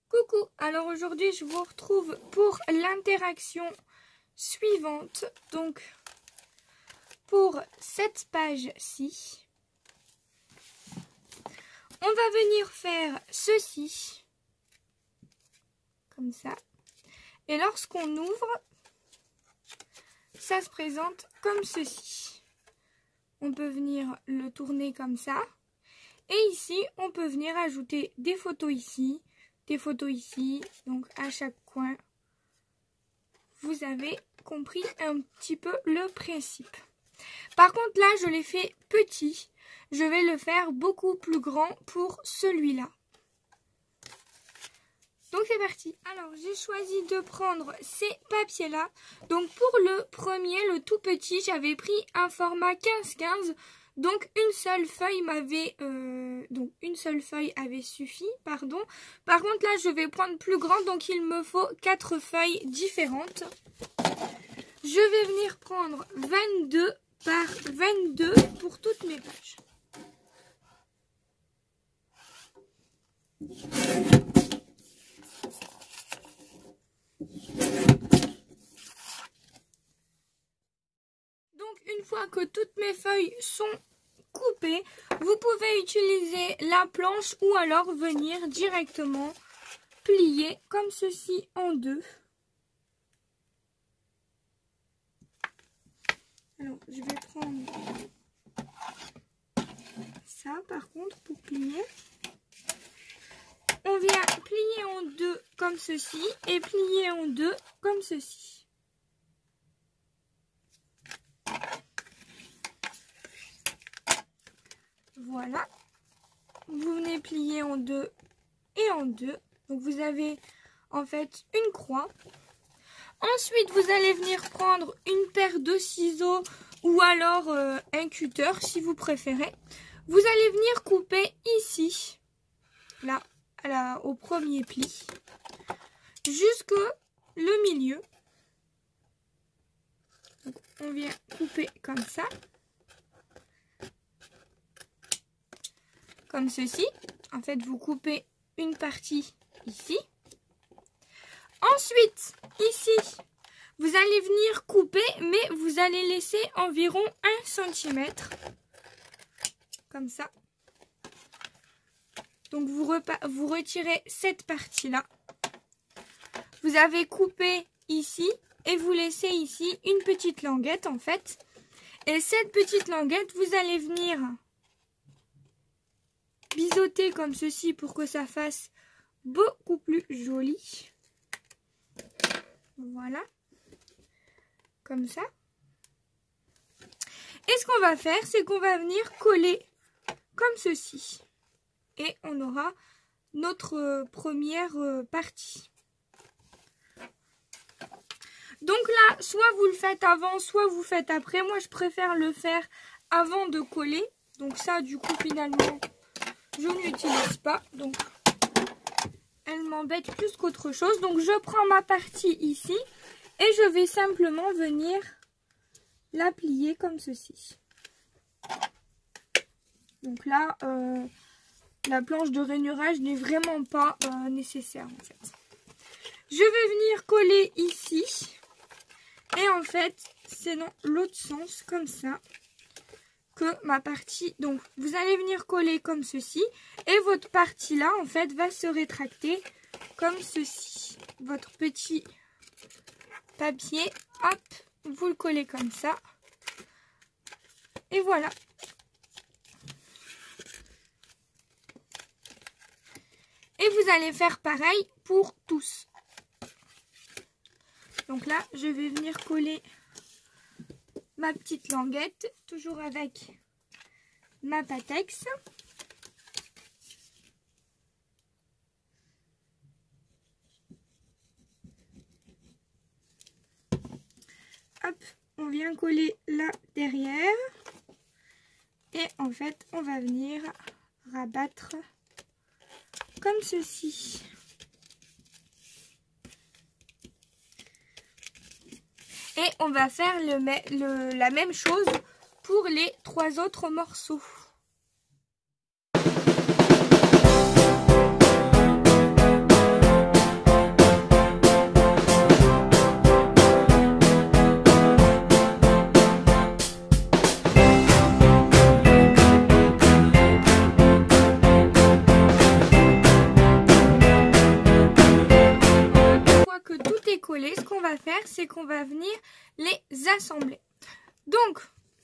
Coucou, alors aujourd'hui je vous retrouve pour l'interaction suivante. Donc pour cette page-ci, on va venir faire ceci, comme ça. Et lorsqu'on ouvre, ça se présente comme ceci. On peut venir le tourner comme ça. Et ici, on peut venir ajouter des photos ici, des photos ici. Donc à chaque coin, vous avez compris un petit peu le principe. Par contre là, je l'ai fait petit. Je vais le faire beaucoup plus grand pour celui-là. Donc c'est parti. Alors j'ai choisi de prendre ces papiers là. Donc pour le premier, le tout petit, j'avais pris un format 15-15. Donc une seule feuille avait suffi, pardon. Par contre là je vais prendre plus grand, donc il me faut 4 feuilles différentes. Je vais venir prendre 22 par 22 pour toutes mes pages. Donc une fois que toutes mes feuilles sont coupées, vous pouvez utiliser la planche ou alors venir directement plier comme ceci en deux. Alors je vais prendre ça par contre pour plier. On vient plier en deux comme ceci et plier en deux comme ceci. Voilà. Vous venez plier en deux et en deux. Donc vous avez en fait une croix. Ensuite, vous allez venir prendre une paire de ciseaux ou alors un cutter si vous préférez. Vous allez venir couper ici, là, au premier pli, jusqu'au milieu. Donc, on vient couper comme ça, comme ceci. En fait, vous coupez une partie ici. Ensuite, ici, vous allez venir couper, mais vous allez laisser environ 1 cm. Comme ça. Donc, vous retirez cette partie-là. Vous avez coupé ici et vous laissez ici une petite languette, en fait. Et cette petite languette, vous allez venir biseauter comme ceci pour que ça fasse beaucoup plus joli. Voilà, comme ça. Et ce qu'on va faire, c'est qu'on va venir coller comme ceci. Et on aura notre première partie. Donc là, soit vous le faites avant, soit vous faites après. Moi, je préfère le faire avant de coller. Donc ça, du coup, finalement, je ne l'utilise pas. Donc elle m'embête plus qu'autre chose. Donc je prends ma partie ici et je vais simplement venir la plier comme ceci. Donc là, la planche de rainurage n'est vraiment pas nécessaire en fait. Je vais venir coller ici. Et en fait, c'est dans l'autre sens, comme ça, que ma partie... Donc, vous allez venir coller comme ceci. Et votre partie là, en fait, va se rétracter comme ceci. Votre petit papier, hop, vous le collez comme ça. Et voilà. Et vous allez faire pareil pour tous. Donc là, je vais venir coller ma petite languette, toujours avec ma Pattex. Hop, on vient coller là derrière. Et en fait, on va venir rabattre comme ceci. Et on va faire la même chose pour les 3 autres morceaux. coller, ce qu'on va faire, c'est qu'on va venir les assembler. Donc,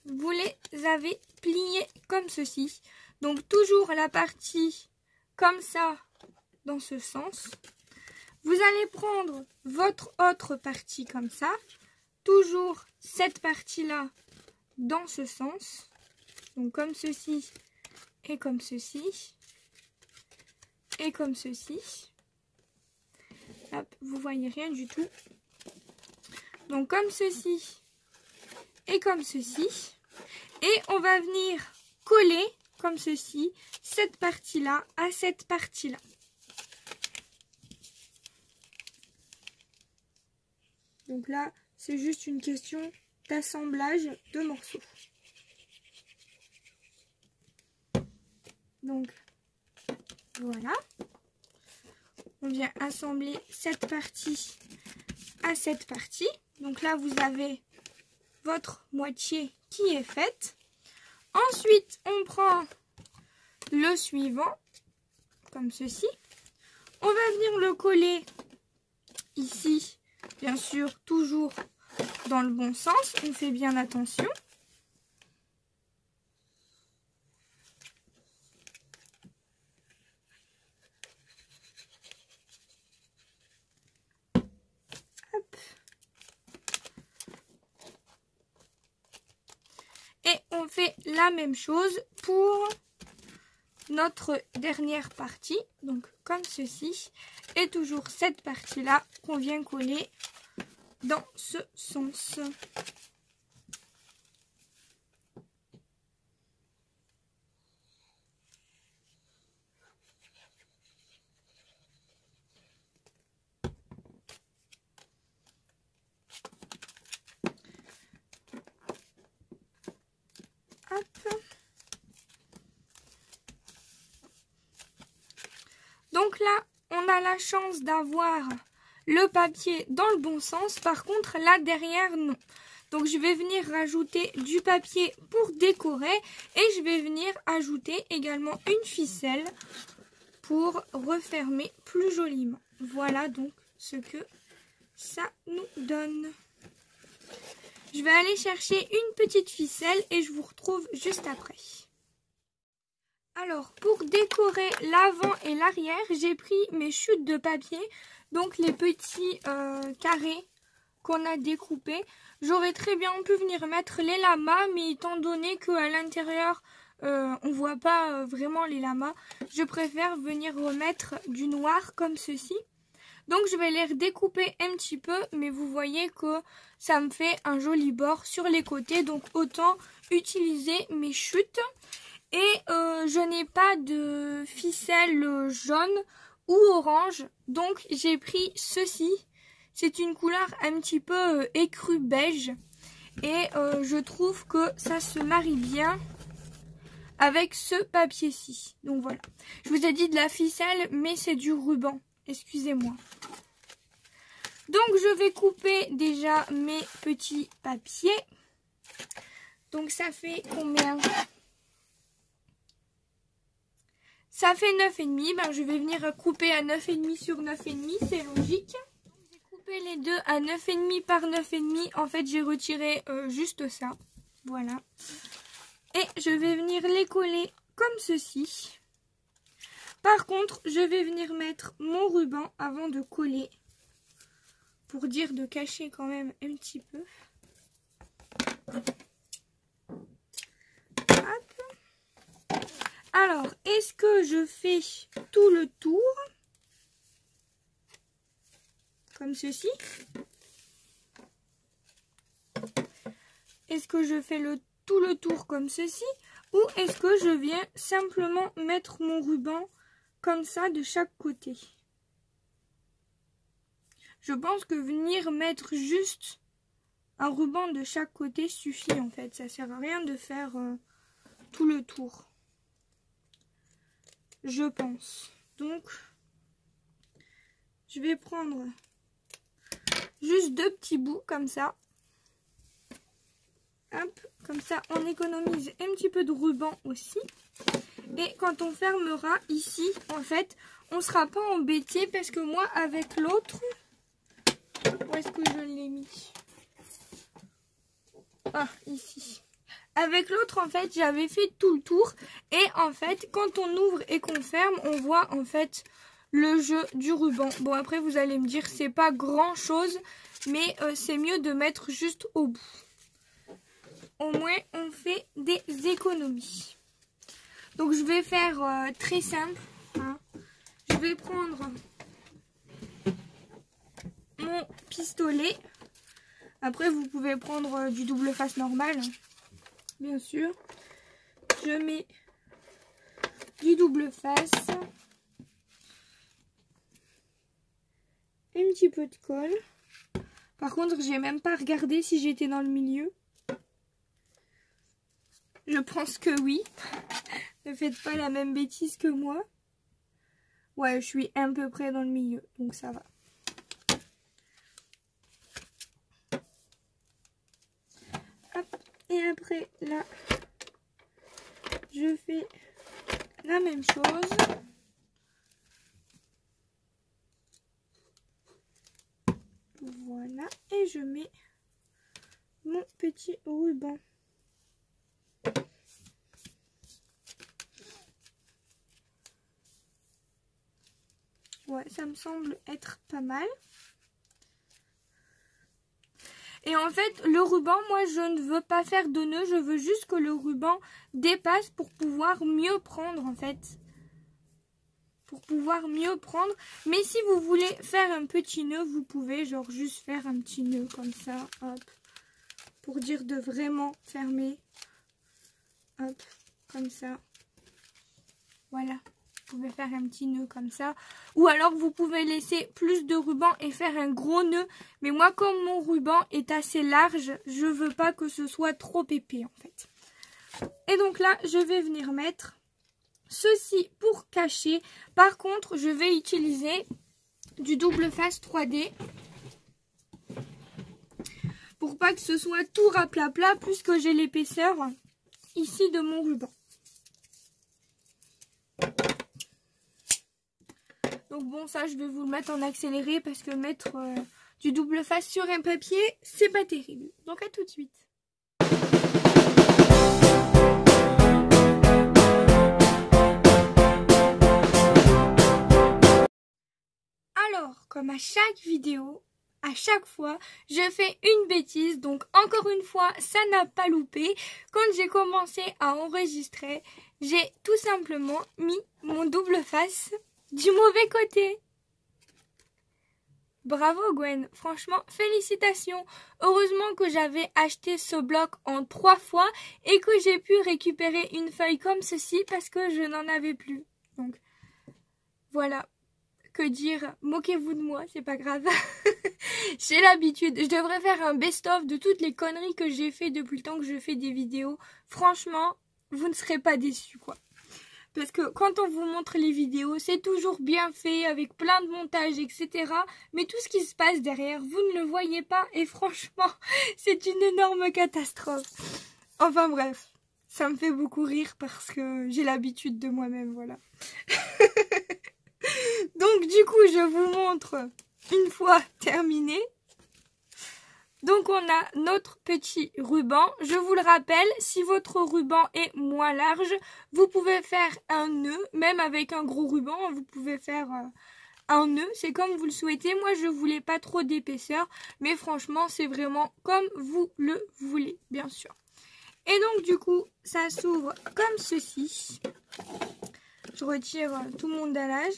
vous les avez pliés comme ceci. Donc, toujours la partie comme ça, dans ce sens. Vous allez prendre votre autre partie comme ça. Toujours cette partie-là dans ce sens. Donc, comme ceci et comme ceci. Et comme ceci. Hop, vous voyez rien du tout. Donc, comme ceci et comme ceci. Et on va venir coller comme ceci cette partie-là à cette partie-là. Donc là, c'est juste une question d'assemblage de morceaux. Donc, voilà. On vient assembler cette partie à cette partie. Donc là, vous avez votre moitié qui est faite. Ensuite, on prend le suivant, comme ceci. On va venir le coller ici, bien sûr, toujours dans le bon sens. On fait bien attention. Hop. Et on fait la même chose pour notre dernière partie, donc comme ceci, et toujours cette partie-là qu'on vient coller dans ce sens. Hop. Donc là, on a la chance d'avoir le papier dans le bon sens. Par contre, là derrière, non. Donc, je vais venir rajouter du papier pour décorer. Et je vais venir ajouter également une ficelle pour refermer plus joliment. Voilà donc ce que ça nous donne. Je vais aller chercher une petite ficelle et je vous retrouve juste après. Alors, pour décorer l'avant et l'arrière, j'ai pris mes chutes de papier, donc les petits carrés qu'on a découpés. J'aurais très bien pu venir mettre les lamas, mais étant donné qu'à l'intérieur, on voit pas vraiment les lamas, je préfère venir remettre du noir comme ceci. Donc, je vais les redécouper un petit peu, mais vous voyez que ça me fait un joli bord sur les côtés, donc autant utiliser mes chutes. Et je n'ai pas de ficelle jaune ou orange, donc j'ai pris ceci. C'est une couleur un petit peu écru beige et je trouve que ça se marie bien avec ce papier-ci. Donc voilà, je vous ai dit de la ficelle, mais c'est du ruban, excusez-moi. Donc je vais couper déjà mes petits papiers. Donc ça fait combien ? Ça fait 9,5. Ben, je vais venir couper à 9,5 sur 9,5, c'est logique. J'ai coupé les deux à 9,5 par 9,5. En fait, j'ai retiré juste ça. Voilà. Et je vais venir les coller comme ceci. Par contre, je vais venir mettre mon ruban avant de coller. Pour dire de cacher quand même un petit peu. Hop. Alors, est-ce que je fais tout le tour comme ceci? Est-ce que je fais tout le tour comme ceci? Ou est-ce que je viens simplement mettre mon ruban comme ça de chaque côté? Je pense que venir mettre juste un ruban de chaque côté suffit en fait. Ça sert à rien de faire tout le tour. Je pense. Donc, je vais prendre juste deux petits bouts comme ça. Hop, comme ça on économise un petit peu de ruban aussi. Et quand on fermera ici, en fait, on ne sera pas embêté parce que moi avec l'autre, vous est-ce que je l'ai mis? Ah, ici. Avec l'autre, en fait, j'avais fait tout le tour. Et en fait, quand on ouvre et qu'on ferme, on voit en fait le jeu du ruban. Bon, après, vous allez me dire, c'est pas grand-chose, mais c'est mieux de mettre juste au bout. Au moins, on fait des économies. Donc, je vais faire très simple. Hein. Je vais prendre mon pistolet. Après, vous pouvez prendre du double face normal, hein, bien sûr. Je mets du double face. Un petit peu de colle. Par contre, j'ai même pas regardé si j'étais dans le milieu. Je pense que oui. Ne faites pas la même bêtise que moi. Ouais, je suis à peu près dans le milieu, donc ça va. Hop. Et après, là, je fais la même chose. Voilà. Et je mets mon petit ruban. Ouais, ça me semble être pas mal. Et en fait, le ruban, moi, je ne veux pas faire de nœud. Je veux juste que le ruban dépasse pour pouvoir mieux prendre, en fait. Pour pouvoir mieux prendre. Mais si vous voulez faire un petit nœud, vous pouvez, genre, juste faire un petit nœud comme ça, hop. Pour dire de vraiment fermer. Hop, comme ça. Voilà. Vous pouvez faire un petit nœud comme ça. Ou alors vous pouvez laisser plus de ruban et faire un gros nœud. Mais moi, comme mon ruban est assez large, je veux pas que ce soit trop épais en fait. Et donc là, je vais venir mettre ceci pour cacher. Par contre, je vais utiliser du double face 3D. Pour pas que ce soit tout raplapla, puisque j'ai l'épaisseur ici de mon ruban. Donc bon, ça je vais vous le mettre en accéléré parce que mettre du double face sur un papier, c'est pas terrible. Donc à tout de suite. Alors, comme à chaque vidéo, à chaque fois, je fais une bêtise. Donc encore une fois, ça n'a pas loupé. Quand j'ai commencé à enregistrer, j'ai tout simplement mis mon double face du mauvais côté. Bravo Gwen, franchement félicitations. Heureusement que j'avais acheté ce bloc en 3 fois et que j'ai pu récupérer une feuille comme ceci parce que je n'en avais plus. Donc voilà, que dire, moquez-vous de moi, c'est pas grave. J'ai l'habitude, je devrais faire un best-of de toutes les conneries que j'ai fait depuis le temps que je fais des vidéos. Franchement, vous ne serez pas déçus quoi. Parce que quand on vous montre les vidéos, c'est toujours bien fait, avec plein de montage, etc. Mais tout ce qui se passe derrière, vous ne le voyez pas. Et franchement, c'est une énorme catastrophe. Enfin bref, ça me fait beaucoup rire parce que j'ai l'habitude de moi-même, voilà. Donc du coup, je vous montre une fois terminé. Donc on a notre petit ruban. Je vous le rappelle, si votre ruban est moins large, vous pouvez faire un nœud. Même avec un gros ruban, vous pouvez faire un nœud. C'est comme vous le souhaitez. Moi, je voulais pas trop d'épaisseur. Mais franchement, c'est vraiment comme vous le voulez, bien sûr. Et donc du coup, ça s'ouvre comme ceci. Je retire tout mon dallage.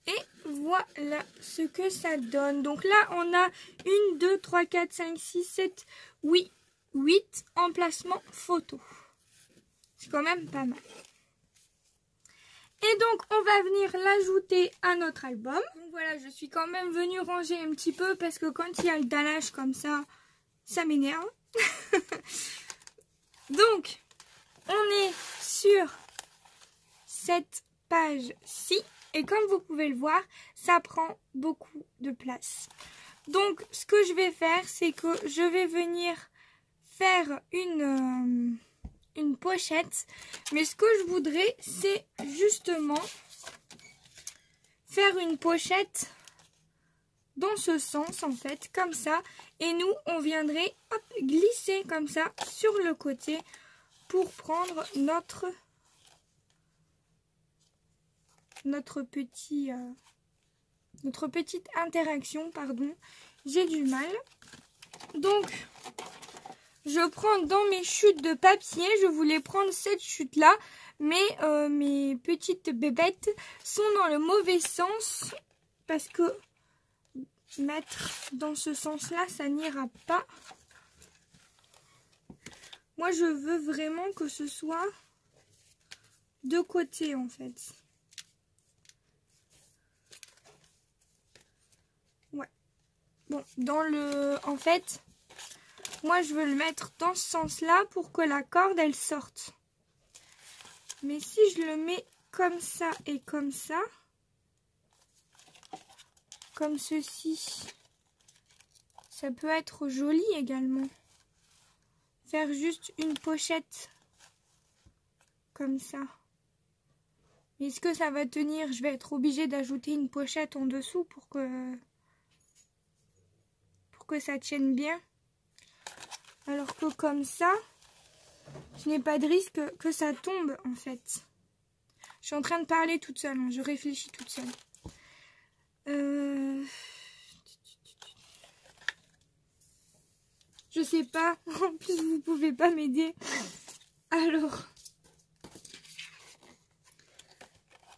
Et voilà ce que ça donne. Donc là, on a 1, 2, 3, 4, 5, 6, 7, 8 emplacements photos. C'est quand même pas mal. Et donc, on va venir l'ajouter à notre album. Donc voilà, je suis quand même venue ranger un petit peu parce que quand il y a le dallage comme ça, ça m'énerve. Donc, on est sur cette page-ci. Et comme vous pouvez le voir, ça prend beaucoup de place. Donc, ce que je vais faire, c'est que je vais venir faire une pochette. Mais ce que je voudrais, c'est justement faire une pochette dans ce sens en fait, comme ça. Et nous, on viendrait hop, glisser comme ça sur le côté pour prendre notre petite interaction, pardon. J'ai du mal. Donc, je prends dans mes chutes de papier, je voulais prendre cette chute-là, mais mes petites bébêtes sont dans le mauvais sens parce que mettre dans ce sens-là, ça n'ira pas. Moi, je veux vraiment que ce soit de côté, en fait. Ouais. Bon, en fait, moi, je veux le mettre dans ce sens-là pour que la corde, elle sorte. Mais si je le mets comme ça et comme ça, comme ceci, ça peut être joli également. Faire juste une pochette comme ça. Est-ce que ça va tenir? Je vais être obligée d'ajouter une pochette en dessous pour que ça tienne bien. Alors que comme ça, je n'ai pas de risque que ça tombe en fait. Je suis en train de parler toute seule, hein, je réfléchis toute seule. Je sais pas, en plus vous pouvez pas m'aider. Alors,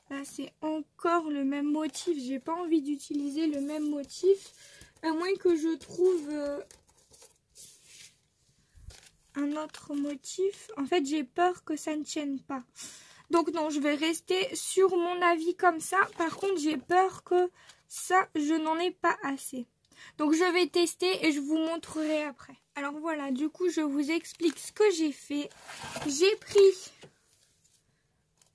là c'est encore le même motif. J'ai pas envie d'utiliser le même motif, à moins que je trouve un autre motif. En fait, j'ai peur que ça ne tienne pas. Donc non, je vais rester sur mon avis comme ça. Par contre, j'ai peur que ça, je n'en ai pas assez. Donc je vais tester et je vous montrerai après. Alors voilà, du coup, je vous explique ce que j'ai fait. J'ai pris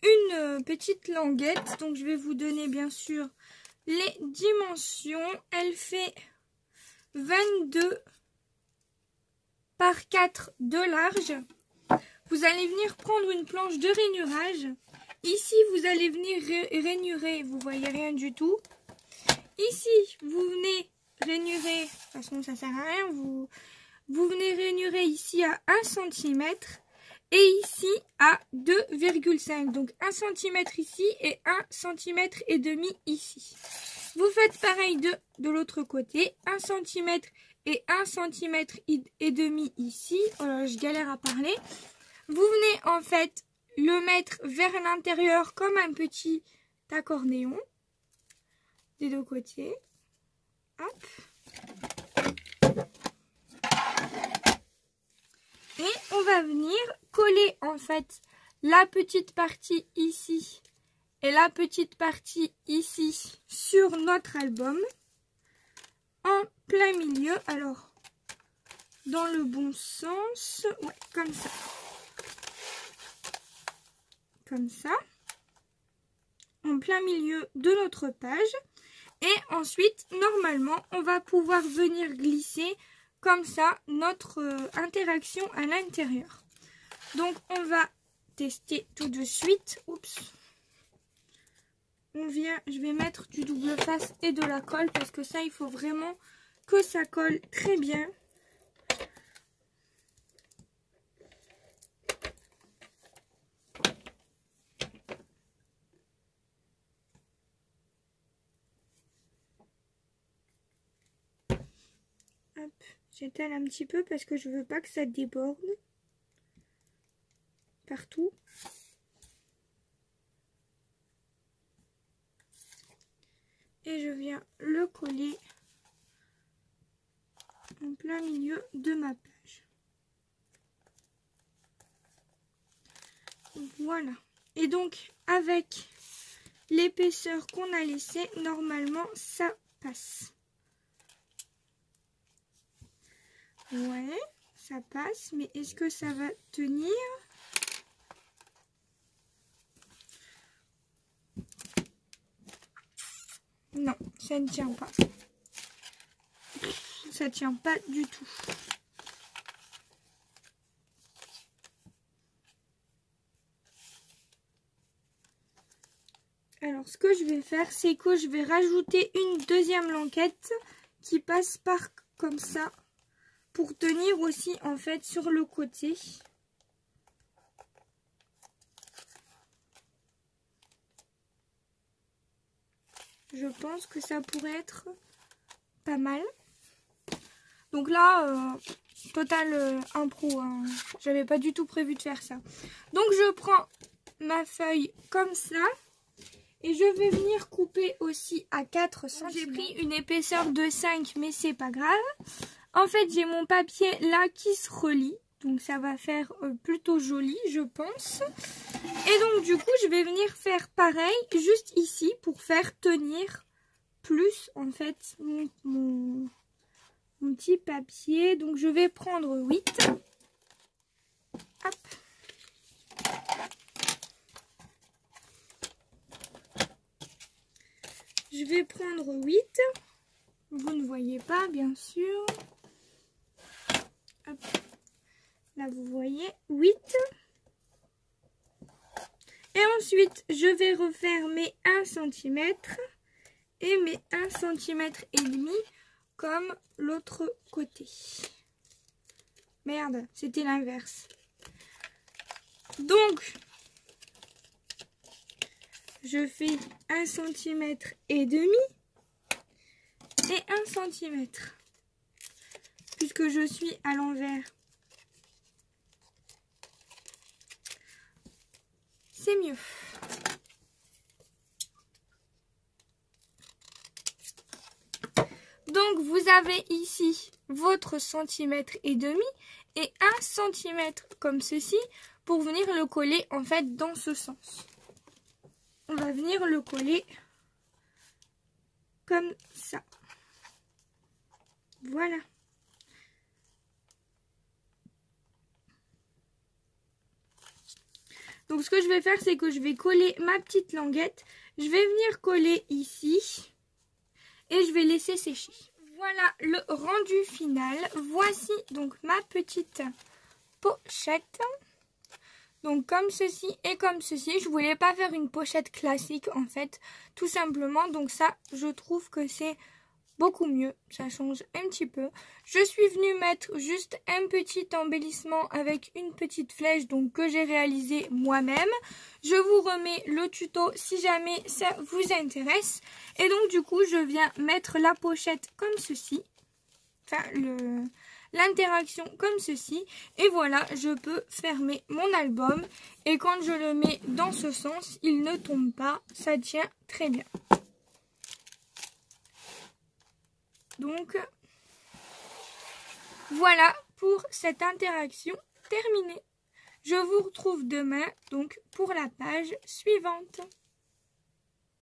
une petite languette. Donc je vais vous donner bien sûr les dimensions. Elle fait 22 par 4 de large. Vous allez venir prendre une planche de rainurage. Ici, vous allez venir rainurer. Vous voyez rien du tout. Ici, vous venez rainurer. De toute façon, ça sert à rien. Vous venez rainurer ici à 1 cm. Et ici à 2,5. Donc 1 cm ici et 1 cm et demi ici. Vous faites pareil de l'autre côté. 1 cm et 1 cm et demi ici. Oh, je galère à parler. Vous venez en fait le mettre vers l'intérieur comme un petit accordéon des deux côtés. Hop. Et on va venir coller en fait la petite partie ici et la petite partie ici sur notre album en plein milieu. Alors, dans le bon sens, ouais, comme ça. Comme ça, en plein milieu de notre page. Et ensuite, normalement, on va pouvoir venir glisser comme ça notre interaction à l'intérieur. Donc, on va tester tout de suite. Oups. Je vais mettre du double face et de la colle parce que ça, il faut vraiment que ça colle très bien. J'étale un petit peu parce que je veux pas que ça déborde partout. Et je viens le coller en plein milieu de ma page. Voilà. Et donc avec l'épaisseur qu'on a laissée, normalement ça passe. Ouais, ça passe, mais est-ce que ça va tenir? Non, ça ne tient pas. Ça tient pas du tout. Alors, Alors ce que je vais faire, c'est que je vais rajouter une deuxième languette qui passe par comme ça pour tenir aussi en fait sur le côté. Je pense que ça pourrait être pas mal. Donc là, total impro, hein. J'avais pas du tout prévu de faire ça. Donc je prends ma feuille comme ça. Et je vais venir couper aussi à 4 cm. J'ai pris une épaisseur de 5, mais c'est pas grave. En fait, j'ai mon papier là qui se relie. Donc ça va faire plutôt joli, je pense. Et donc du coup, je vais venir faire pareil, juste ici, pour faire tenir plus, en fait, mon petit papier. Donc je vais prendre 8. Hop. Je vais prendre 8. Vous ne voyez pas, bien sûr. Hop. Là, vous voyez 8. Et ensuite, je vais refaire mes 1 cm et mes 1 cm et demi comme l'autre côté. Merde, c'était l'inverse. Donc, je fais 1 cm et demi et 1 cm puisque je suis à l'envers. C'est mieux. Donc vous avez ici votre centimètre et demi et 1 cm comme ceci pour venir le coller en fait dans ce sens. On va venir le coller comme ça. Voilà. Donc ce que je vais faire, c'est que je vais coller ma petite languette. Je vais venir coller ici et je vais laisser sécher. Voilà le rendu final. Voici donc ma petite pochette. Donc comme ceci et comme ceci. Je voulais pas faire une pochette classique en fait, tout simplement. Donc ça, je trouve que c'est beaucoup mieux, ça change un petit peu. Je suis venue mettre juste un petit embellissement avec une petite flèche donc que j'ai réalisé moi-même. Je vous remets le tuto si jamais ça vous intéresse. Et donc du coup je viens mettre la pochette comme ceci. Enfin l'interaction comme ceci. Et voilà, je peux fermer mon album. Et quand je le mets dans ce sens, il ne tombe pas, ça tient très bien. Donc, voilà pour cette interaction terminée. Je vous retrouve demain donc pour la page suivante.